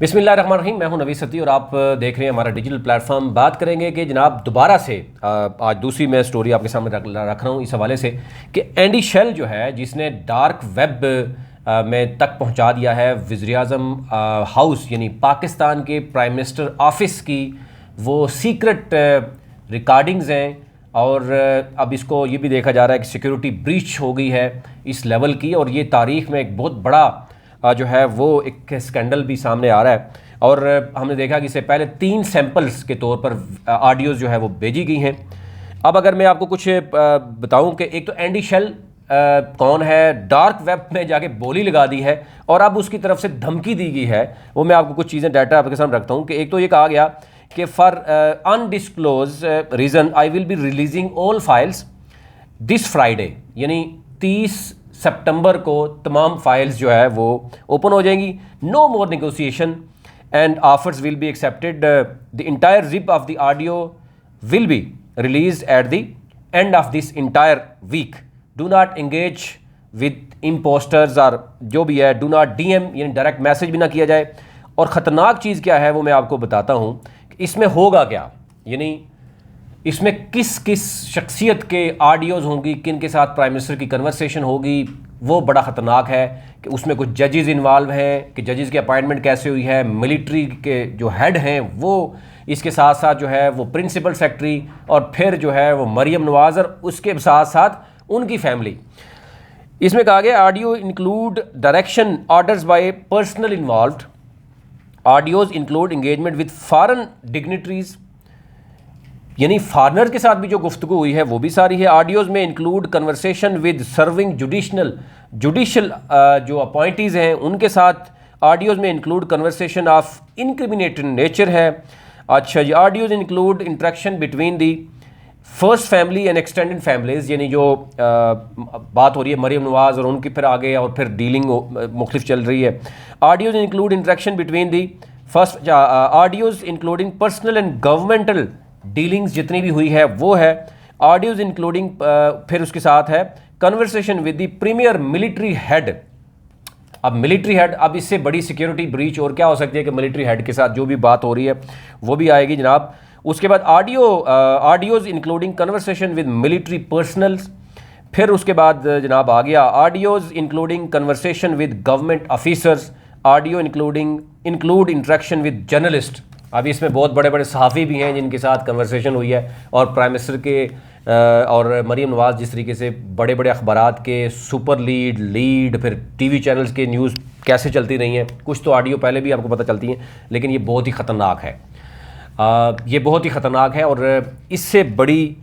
बिस्मिल्लाहिर्रहमानिर्रहीम। मैं हूं नवीद सती और आप देख रहे हैं हमारा डिजिटल प्लेटफॉर्म। बात करेंगे कि जनाब दोबारा से आज दूसरी मैं स्टोरी आपके सामने रख रहा हूं इस हवाले से कि एंडी शेल जो है जिसने डार्क वेब में तक पहुंचा दिया है वज़ीर-ए-आज़म हाउस यानी पाकिस्तान के प्राइम मिनिस्टर ऑफिस की वो सीक्रेट रिकॉर्डिंग्स हैं और अब इसको ये भी देखा जा रहा है कि सिक्योरिटी ब्रीच हो गई है इस लेवल की और ये तारीख़ में एक बहुत बड़ा जो है वो एक स्कैंडल भी सामने आ रहा है। और हमने देखा कि इससे पहले 3 सैंपल्स के तौर पर ऑडियोज़ जो है वो भेजी गई हैं। अब अगर मैं आपको कुछ बताऊं कि एक तो एंडी शेल कौन है, डार्क वेब में जाके बोली लगा दी है और अब उसकी तरफ से धमकी दी गई है, वो मैं आपको कुछ चीज़ें डाटा आपके सामने रखता हूँ कि एक तो ये कहा गया कि for undisclosed reason I will be releasing all files this Friday, यानी 30 सितंबर को तमाम फाइल्स जो है वो ओपन हो जाएंगी। No more negotiation and offers will be accepted. The entire zip of the audio will be release at the end of this entire week. Do not engage with impostors और जो भी है, do not DM यानी direct message भी ना किया जाए। और ख़तरनाक चीज़ क्या है वो मैं आपको बताता हूँ कि इसमें होगा क्या, यानी इसमें किस किस शख्सियत के ऑडियोज़ होंगी, किन के साथ प्राइम मिनिस्टर की कन्वर्सेशन होगी, वो बड़ा ख़तरनाक है कि उसमें कुछ जजेस इन्वॉल्व हैं कि जजेस की अपॉइंटमेंट कैसे हुई है, मिलिट्री के जो हेड हैं वो इसके साथ साथ जो है वो प्रिंसिपल सेक्रेटरी और फिर जो है वो मरियम नवाज़ और उसके साथ साथ उनकी फैमिली। इसमें कहा गया audio include direction orders bye personal involved, audios include engagement with foreign dignitaries, यानी फॉरनर के साथ भी जो गुफ्तगू हुई है वो भी सारी है। ऑडियोज़ में include conversation with serving judicial जो अपॉइंटीज़ हैं उनके साथ। ऑडियोज़ में include conversation of incriminated nature है। अच्छा जी, audios include interaction between the first family and extended families, यानी जो बात हो रही है मरियम नवाज़ और उनकी फिर आगे और फिर डीलिंग मुख्तलिफ चल रही है। Audios include interaction between the first, audios including personal and governmental dealings जितनी भी हुई है वो है। ऑडियोज़ इंक्लूडिंग फिर उसके साथ है conversation with the premier military head. अब मिलिट्री हेड, अब इससे बड़ी सिक्योरिटी ब्रीच और क्या हो सकती है कि मिलिट्री हेड के साथ जो भी बात हो रही है वो भी आएगी जनाब। उसके बाद audios including conversation with military personnels. फिर उसके बाद जनाब आ गया audios including conversation with government officers, audio include interaction with journalist. अब इसमें बहुत बड़े बड़े सहाफ़ी भी हैं जिनके साथ कन्वर्सेशन हुई है और प्राइम मिनिस्टर के और मरियम नवाज़ जिस तरीके से बड़े बड़े अखबारात के सुपर लीड फिर टीवी चैनल्स के न्यूज़ कैसे चलती रही हैं, कुछ तो ऑडियो पहले भी आपको पता चलती हैं, लेकिन ये बहुत ही ख़तरनाक है। ये बहुत ही ख़तरनाक है और इससे बड़ी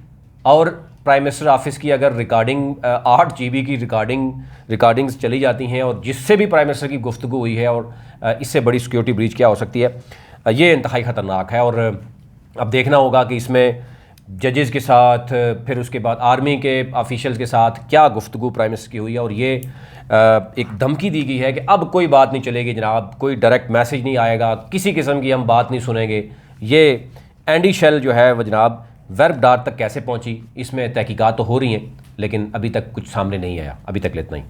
और प्राइम मिनिस्टर ऑफिस की अगर रिकॉर्डिंग 8 GB की रिकॉर्डिंग्स चली जाती हैं और जिससे भी प्राइम मिनिस्टर की गुफ्तगू हुई है, और इससे बड़ी सिक्योरिटी ब्रीच क्या हो सकती है, ये इंतहाई ख़तरनाक है। और अब देखना होगा कि इसमें जजेस के साथ फिर उसके बाद आर्मी के ऑफिशियल्स के साथ क्या गुफ्तगू प्राइम मिनिस्टर की हुई है। और ये एक धमकी दी गई है कि अब कोई बात नहीं चलेगी जनाब, कोई डायरेक्ट मैसेज नहीं आएगा, किसी किस्म की हम बात नहीं सुनेंगे। ये एंडी शेल जो है वो जनाब वेब डार तक कैसे पहुंची, इसमें तहकीकात तो हो रही हैं लेकिन अभी तक कुछ सामने नहीं आया। अभी तक इतना ही।